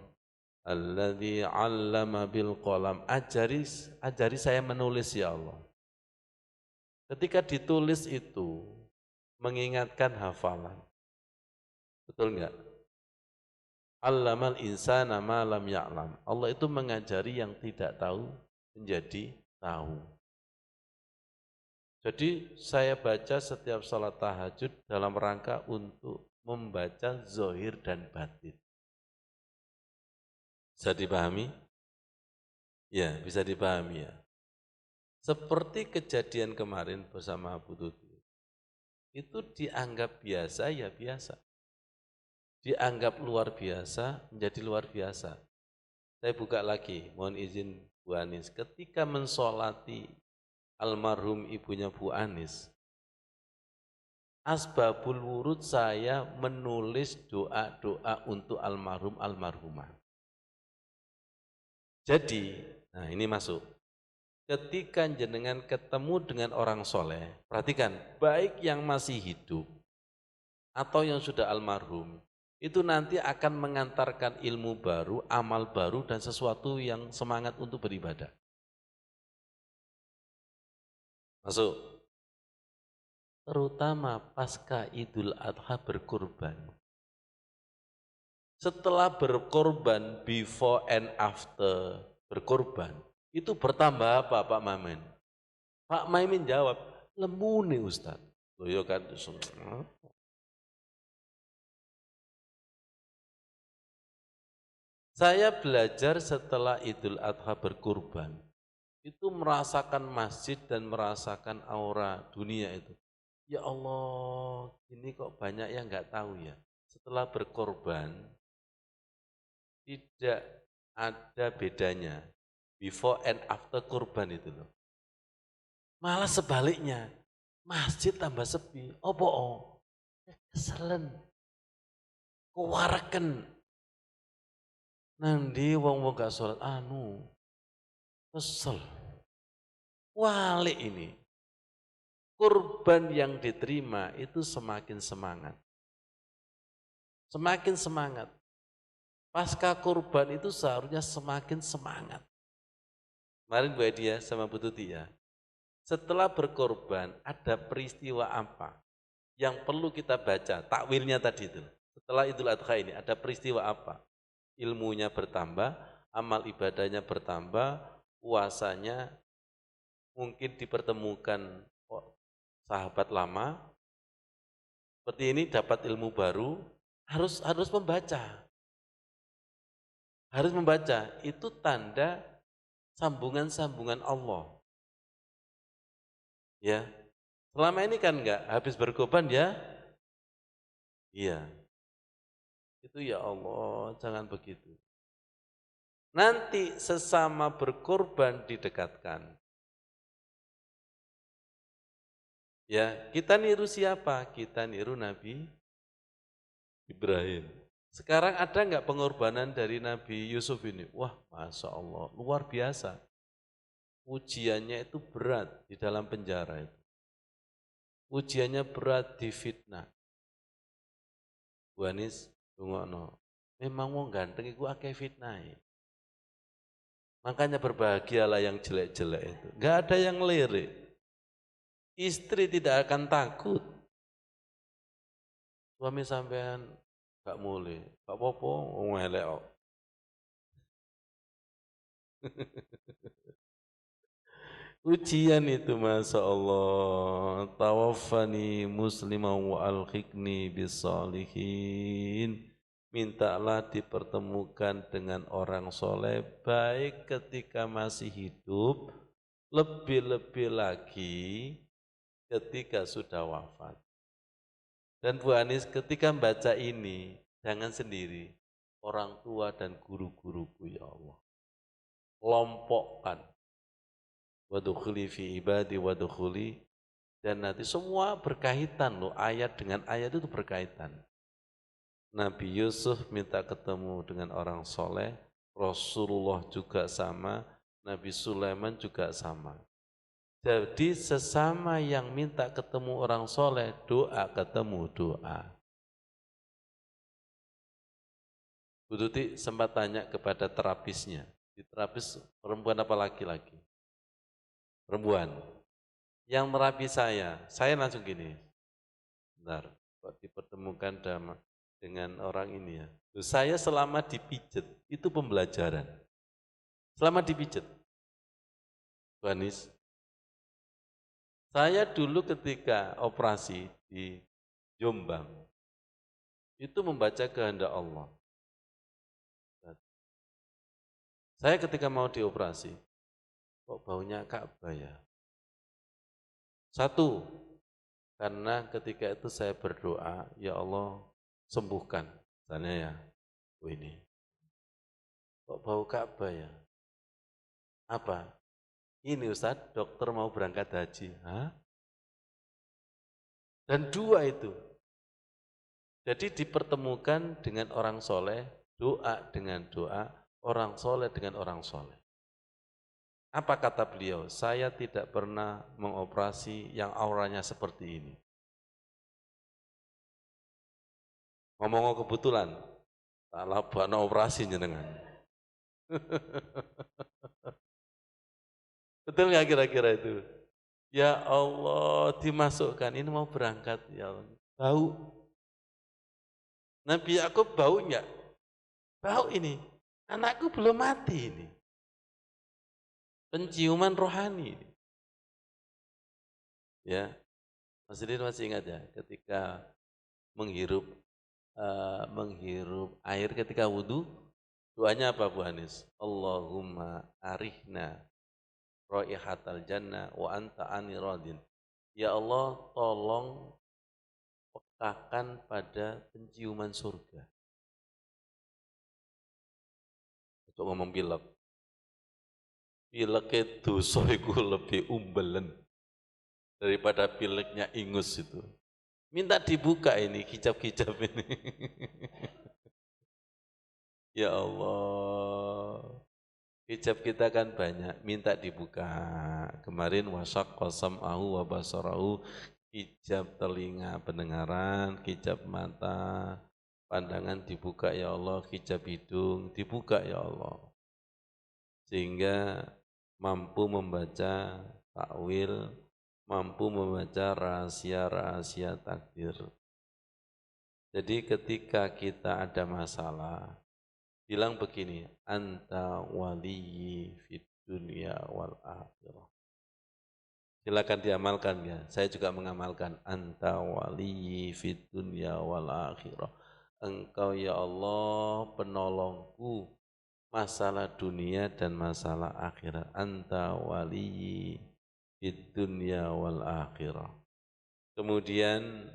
Alladzi 'allama bil qalam. Ajari saya menulis ya Allah. Ketika ditulis itu mengingatkan hafalan. Betul enggak? 'Allamal insana ma lam ya'lam. Allah itu mengajari yang tidak tahu menjadi tahu. Jadi saya baca setiap salat tahajud dalam rangka untuk membaca zahir dan batin. Bisa dipahami? Ya, bisa dipahami ya. Seperti kejadian kemarin bersama Abu Tuti. Itu dianggap biasa ya biasa. Dianggap luar biasa menjadi luar biasa. Saya buka lagi, mohon izin Bu Anis. Ketika mensolati almarhum ibunya Bu Anis, asbabul wurud saya menulis doa-doa untuk almarhumah. Jadi, nah ini masuk. Ketika jenengan ketemu dengan orang soleh, perhatikan, baik yang masih hidup atau yang sudah almarhum, itu nanti akan mengantarkan ilmu baru, amal baru, dan sesuatu yang semangat untuk beribadah. Masuk. Terutama pasca Idul Adha berkurban. Setelah berkorban, before and after berkorban, itu bertambah apa Pak Mamin? Pak Mamin jawab, lemu nih Ustaz. Loh ya kan, saya belajar setelah Idul Adha berkurban, itu merasakan masjid dan merasakan aura dunia itu. Ya Allah, ini kok banyak yang nggak tahu ya. Setelah berkorban, tidak ada bedanya before and after kurban itu loh. Malah sebaliknya, masjid tambah sepi. Apa oh? Keselen. Kuwareken. Nanti wong-wong gak sholat kesel. Walik ini. Kurban yang diterima itu semakin semangat. Semakin semangat. Pasca kurban itu seharusnya semakin semangat. Kemarin Bu Edia sama Bu Tuti ya. Setelah berkorban ada peristiwa apa yang perlu kita baca, takwilnya tadi itu. Setelah Idul Adha ini ada peristiwa apa? Ilmunya bertambah, amal ibadahnya bertambah, puasanya mungkin dipertemukan sahabat lama. Seperti ini dapat ilmu baru, harus membaca. Harus membaca, itu tanda sambungan-sambungan Allah. Ya. Selama ini kan enggak, habis berkorban ya. Iya. Itu ya Allah, jangan begitu. Nanti sesama berkorban didekatkan. Ya, kita niru siapa? Kita niru Nabi Ibrahim. Sekarang ada enggak pengorbanan dari Nabi Yusuf ini? Wah, Masya Allah, luar biasa. Ujiannya itu berat di dalam penjara itu. Ujiannya berat di fitnah. Bu Anis, tunggu. Memang wong ganteng itu akeh fitnah. Makanya berbahagialah yang jelek-jelek itu. Enggak ada yang lirik. Istri tidak akan takut. Suami sampean gak mulai, gak apa-apa, ngelek kok. Ujian itu Masya Allah. Tawaffani muslimah wa alhiqni bisalihin. Mintalah dipertemukan dengan orang soleh, baik ketika masih hidup, lebih-lebih lagi ketika sudah wafat. Dan Bu Anis ketika membaca ini, jangan sendiri, orang tua dan guru-guruku ya Allah. Lompokkan. Wadukhuli fi ibadi wadukhuli. Dan nanti semua berkaitan loh, ayat dengan ayat itu berkaitan. Nabi Yusuf minta ketemu dengan orang soleh, Rasulullah juga sama, Nabi Sulaiman juga sama. Jadi sesama yang minta ketemu orang soleh, doa ketemu doa. Bu Tuti sempat tanya kepada terapisnya, di terapis perempuan apa laki-laki? Perempuan. Yang merapi saya langsung gini, bentar, kok dipertemukan dengan orang ini ya. Saya selama dipijet, itu pembelajaran. Selama dipijet, Bu Anies, saya dulu ketika operasi di Jombang, itu membaca kehendak Allah. Saya ketika mau dioperasi, kok baunya Ka'bah ya? Satu, karena ketika itu saya berdoa, ya Allah sembuhkan. Misalnya ya, ini. Kok bau Ka'bah ya? Apa? Ini Ustadz, dokter mau berangkat haji. Hah? Dan dua itu. Jadi dipertemukan dengan orang soleh, doa dengan doa, orang soleh dengan orang soleh. Apa kata beliau? Saya tidak pernah mengoperasi yang auranya seperti ini. Ngomong kebetulan, salah buat operasi jenengan. Betul nggak kira-kira itu? Ya Allah, dimasukkan, ini mau berangkat, ya Allah. Bau. Nabi Yakub bau enggak? Bau ini. Anakku belum mati ini. Penciuman rohani ini. Ya, Mas Ridin masih ingat ya, ketika menghirup air ketika wudhu, doanya apa Bu Hanis? Allahumma arihna raihatal jannah wa anta ani radin. Ya Allah, tolong pekakan pada penciuman surga. Untuk ngomong pilek. Pilek itu soiku lebih umbelen daripada pileknya ingus itu. Minta dibuka ini, hijab-hijab ini. Ya Allah. Hijab kita kan banyak, minta dibuka. Kemarin wasak kosam ahu wabasarahu, hijab telinga pendengaran, hijab mata, pandangan dibuka ya Allah, hijab hidung dibuka ya Allah. Sehingga mampu membaca takwil, mampu membaca rahasia-rahasia takdir. Jadi ketika kita ada masalah, bilang begini, anta waliyyi fid dunya wal akhirah. Silakan diamalkan ya. Saya juga mengamalkan anta waliyyi fid dunya wal akhirah. Engkau ya Allah penolongku masalah dunia dan masalah akhirat. Anta waliyyi fid dunya wal akhirah. Kemudian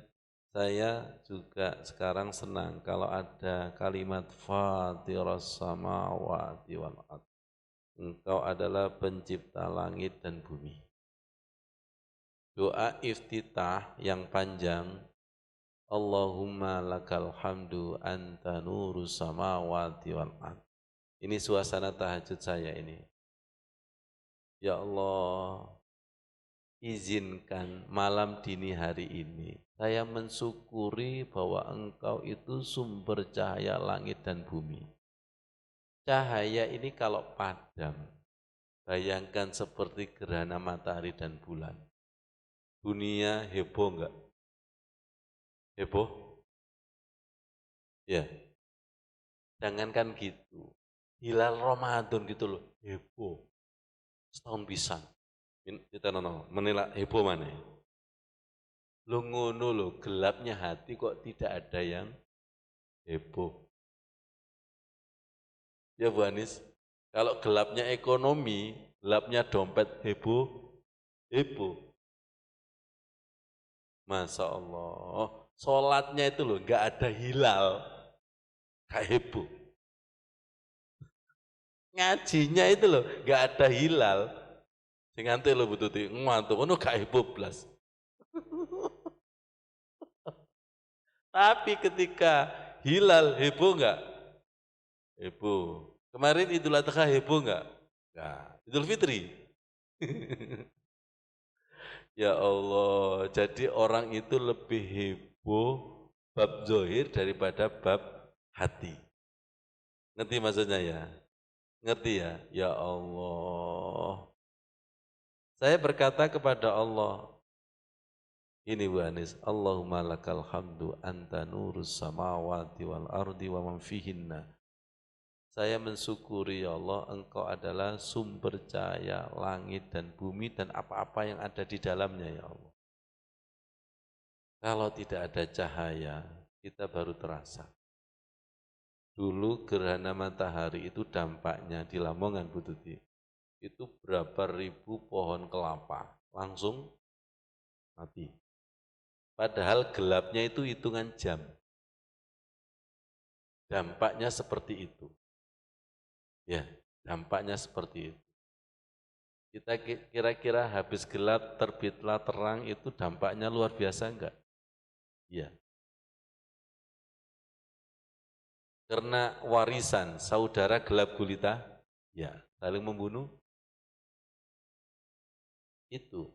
saya juga sekarang senang kalau ada kalimat Fatiras samawati wal ardh. Engkau adalah pencipta langit dan bumi. Doa iftitah yang panjang, Allahumma lakal hamdu anta nurus samawati wal ardh. Ini suasana tahajud saya ini. Ya Allah, izinkan malam dini hari ini saya mensyukuri bahwa Engkau itu sumber cahaya langit dan bumi. Cahaya ini kalau padam, bayangkan seperti gerhana matahari dan bulan. Dunia heboh enggak? Heboh? Ya. Jangankan gitu. Hilal Ramadan gitu loh, heboh. Setahun pisan. Kita menilai heboh mana? Lo ngono lo, gelapnya hati kok tidak ada yang heboh. Ya Bu Anis, kalau gelapnya ekonomi, gelapnya dompet heboh, heboh. Masya Allah, sholatnya itu loh nggak ada hilal, gak heboh. Ngajinya itu loh nggak ada hilal, sing ngantuk lo bututi ngantuk, ono gak heboh blas. Tapi ketika hilal heboh nggak? Heboh. Kemarin Idul Adha heboh nggak? Nggak. Idul Fitri. Ya Allah, jadi orang itu lebih heboh bab zohir daripada bab hati. Ngerti maksudnya ya? Ngerti ya? Ya Allah. Saya berkata kepada Allah, ini Bu Anis, Allahumma lakal hamdu anta nurus samawati wal ardi wa man fihinna. Saya mensyukuri ya Allah, Engkau adalah sumber cahaya langit dan bumi dan apa-apa yang ada di dalamnya ya Allah. Kalau tidak ada cahaya, kita baru terasa. Dulu gerhana matahari itu dampaknya di Lamongan Bu Tuti, itu berapa ribu pohon kelapa langsung mati. Padahal gelapnya itu hitungan jam. Dampaknya seperti itu. Ya, dampaknya seperti itu. Kita kira-kira habis gelap terbitlah terang itu dampaknya luar biasa enggak? Iya. Karena warisan saudara gelap gulita, ya, saling membunuh itu.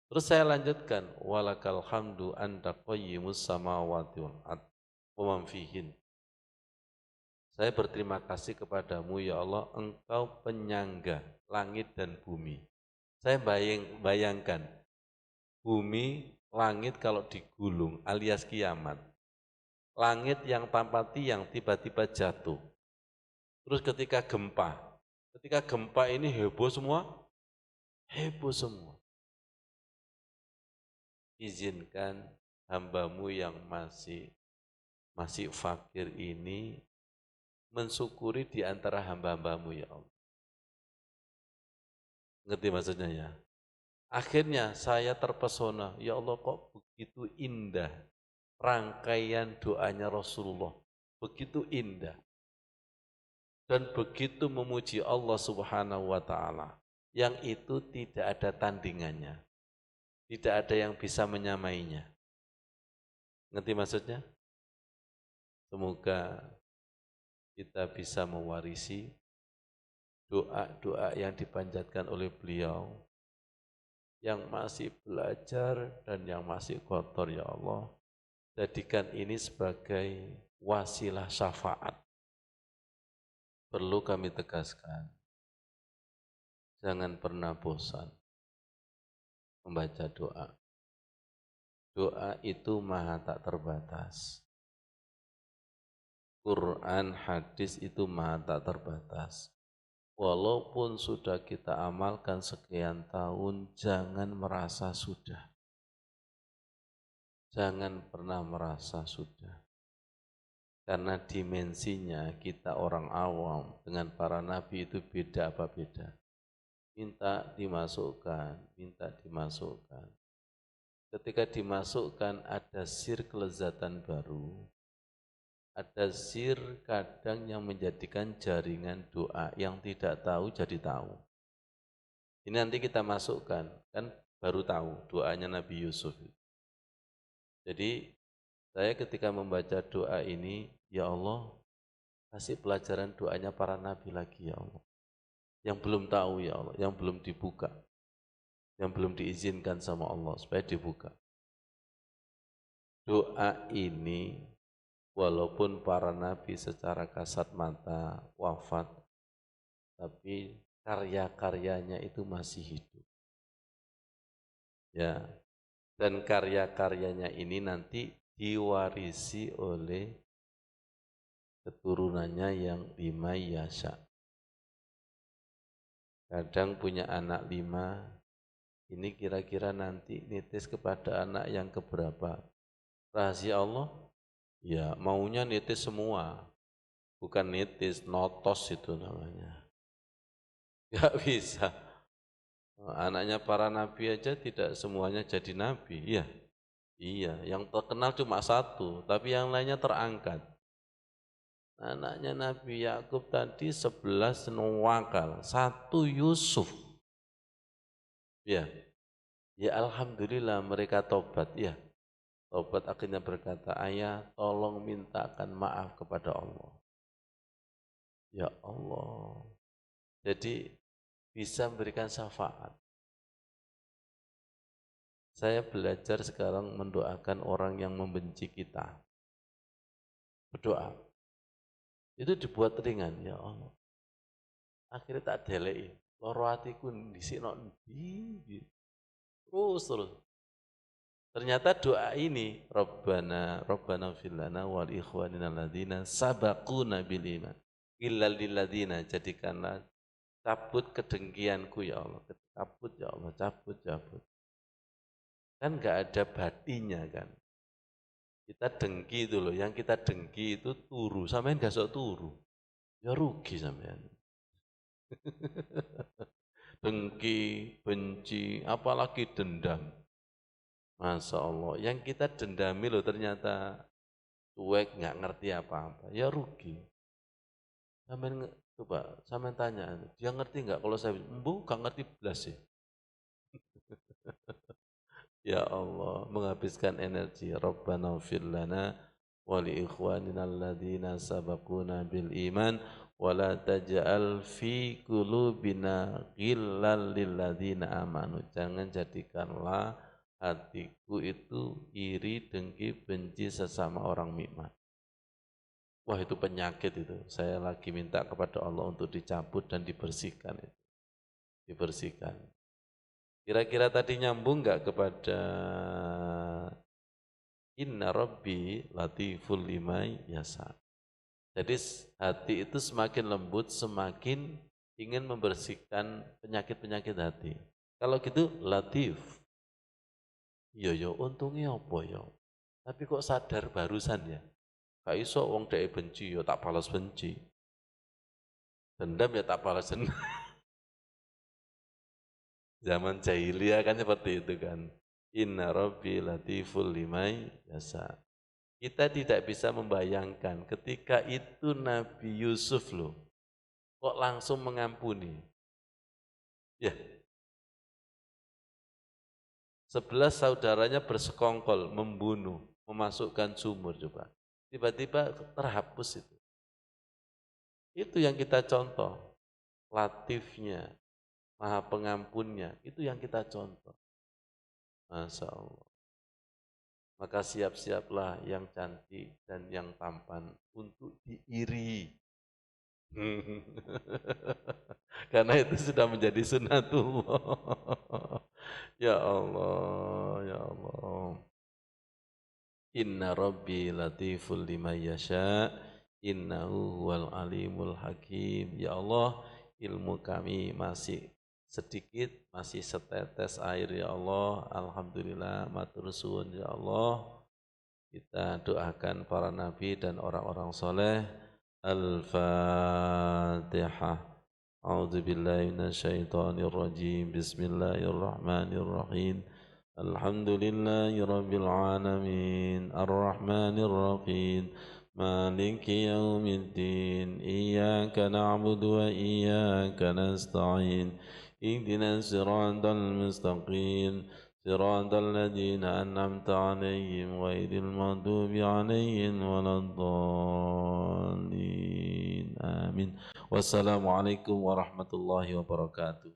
Terus saya lanjutkan, walakal hamdu anta qayyimus samawati wal ard wa man fihin. Saya berterima kasih kepadamu ya Allah, Engkau penyangga langit dan bumi. Saya bayangkan, bumi, langit kalau digulung alias kiamat. Langit yang tanpa tiang tiba-tiba jatuh. Terus ketika gempa ini heboh semua, heboh semua. Izinkan hambamu yang masih fakir ini mensyukuri di antara hamba-hambamu ya Allah. Ngerti maksudnya ya? Akhirnya saya terpesona, ya Allah kok begitu indah rangkaian doanya Rasulullah, begitu indah dan begitu memuji Allah Subhanahu wa taala, yang itu tidak ada tandingannya, tidak ada yang bisa menyamainya. Ngerti maksudnya? Semoga kita bisa mewarisi doa-doa yang dipanjatkan oleh beliau yang masih belajar dan yang masih kotor ya Allah. Jadikan ini sebagai wasilah syafaat. Perlu kami tegaskan, jangan pernah bosan membaca doa. Doa itu maha tak terbatas. Quran, hadis itu maha tak terbatas. Walaupun sudah kita amalkan sekian tahun, jangan merasa sudah. Jangan pernah merasa sudah. Karena dimensinya kita orang awam dengan para nabi itu beda apa beda. Minta dimasukkan, minta dimasukkan. Ketika dimasukkan ada sir kelezatan baru, ada sir kadang yang menjadikan jaringan doa yang tidak tahu jadi tahu. Ini nanti kita masukkan, kan baru tahu doanya Nabi Yusuf. Jadi saya ketika membaca doa ini, ya Allah, kasih pelajaran doanya para nabi lagi ya Allah. Yang belum tahu ya Allah, yang belum dibuka, yang belum diizinkan sama Allah supaya dibuka. Doa ini walaupun para nabi secara kasat mata wafat, tapi karya-karyanya itu masih hidup. Ya, dan karya-karyanya ini nanti diwarisi oleh keturunannya yang 5 yasa. Kadang punya anak 5, ini kira-kira nanti nitis kepada anak yang keberapa. Rahasia Allah, ya maunya nitis semua, bukan nitis, notos itu namanya. Gak bisa. Anaknya para nabi aja tidak semuanya jadi nabi, iya. Iya, yang terkenal cuma satu, tapi yang lainnya terangkat. Anaknya Nabi Yakub tadi 11 nuwakal, 1 Yusuf. Ya, ya alhamdulillah mereka tobat ya. Tobat akhirnya berkata, ayah tolong mintakan maaf kepada Allah. Ya Allah. Jadi bisa memberikan syafaat. Saya belajar sekarang mendoakan orang yang membenci kita. Berdoa. Itu dibuat ringan, ya Allah. Akhirnya tak delei. Loro atiku dhisikno endi. Terus. Ternyata doa ini, Rabbana fil lana wal ikhwanina alladzina sabaquna bil iman. Illal lilladzina, jadikanlah cabut kedengkianku ya Allah. Cabut ya Allah, cabut. Kan enggak ada batinya kan. Kita dengki itu loh, yang kita dengki itu turu, sampean gak sok turu. Ya rugi sampean. Dengki, benci, apalagi dendam. Masya Allah, yang kita dendami loh ternyata cuek, nggak ngerti apa-apa, ya rugi. Sampean coba, sampean tanya, dia ngerti nggak kalau saya, gak ngerti belas sih. Ya Allah, menghabiskan energi. Rabbana ighfir lana wa li ikhwanina alladzina sabaquna bil iman wa la taj'al fi qulubina ghillan lil ladzina amanu. Jangan jadikanlah hatiku itu iri, dengki, benci sesama orang mukmin. Wah, itu penyakit itu. Saya lagi minta kepada Allah untuk dicabut dan dibersihkan itu. Dibersihkan. Kira-kira tadi nyambung nggak kepada Inna Rabbi latiful lima yasa. Jadi hati itu semakin lembut, semakin ingin membersihkan penyakit-penyakit hati. Kalau gitu latif. Yo untungnya apa yo? Tapi kok sadar barusan ya? Gak iso wong dhek benci yo tak balas benci. Dendam ya tak balas dendam. Zaman jahiliyah kan seperti itu kan. Inna Rabbi latiful limai yasa. Kita tidak bisa membayangkan ketika itu Nabi Yusuf loh, kok langsung mengampuni. Ya, 11 saudaranya bersekongkol, membunuh, memasukkan sumur coba. Tiba-tiba terhapus itu. Itu yang kita contoh, latifnya, maha pengampunnya, itu yang kita contoh. Masya Allah. Maka siap-siaplah yang cantik dan yang tampan untuk diiri. Karena itu sudah menjadi sunnatullah. Ya Allah, ya Allah. Inna Rabbi latiful lima yasha, innahu huwal alimul hakim. Ya Allah, ilmu kami masih sedikit, masih setetes air ya Allah. Alhamdulillah, matur suwun ya Allah. Kita doakan para nabi dan orang-orang soleh. Al-Fatihah. A'udzu billahi minasyaitonir rajim. Bismillahirrahmanirrahim. Alhamdulillahi rabbil alamin. Ar-Rahmanir Rahim. Maliki yaumiddin. Iyyaka na'budu wa iyyaka nasta'in. Ihdinas siratal mustaqim. صراط الذين أنعمت عليهم غير المغضوب عليهم ولا الضالين آمين والسلام عليكم ورحمة الله وبركاته.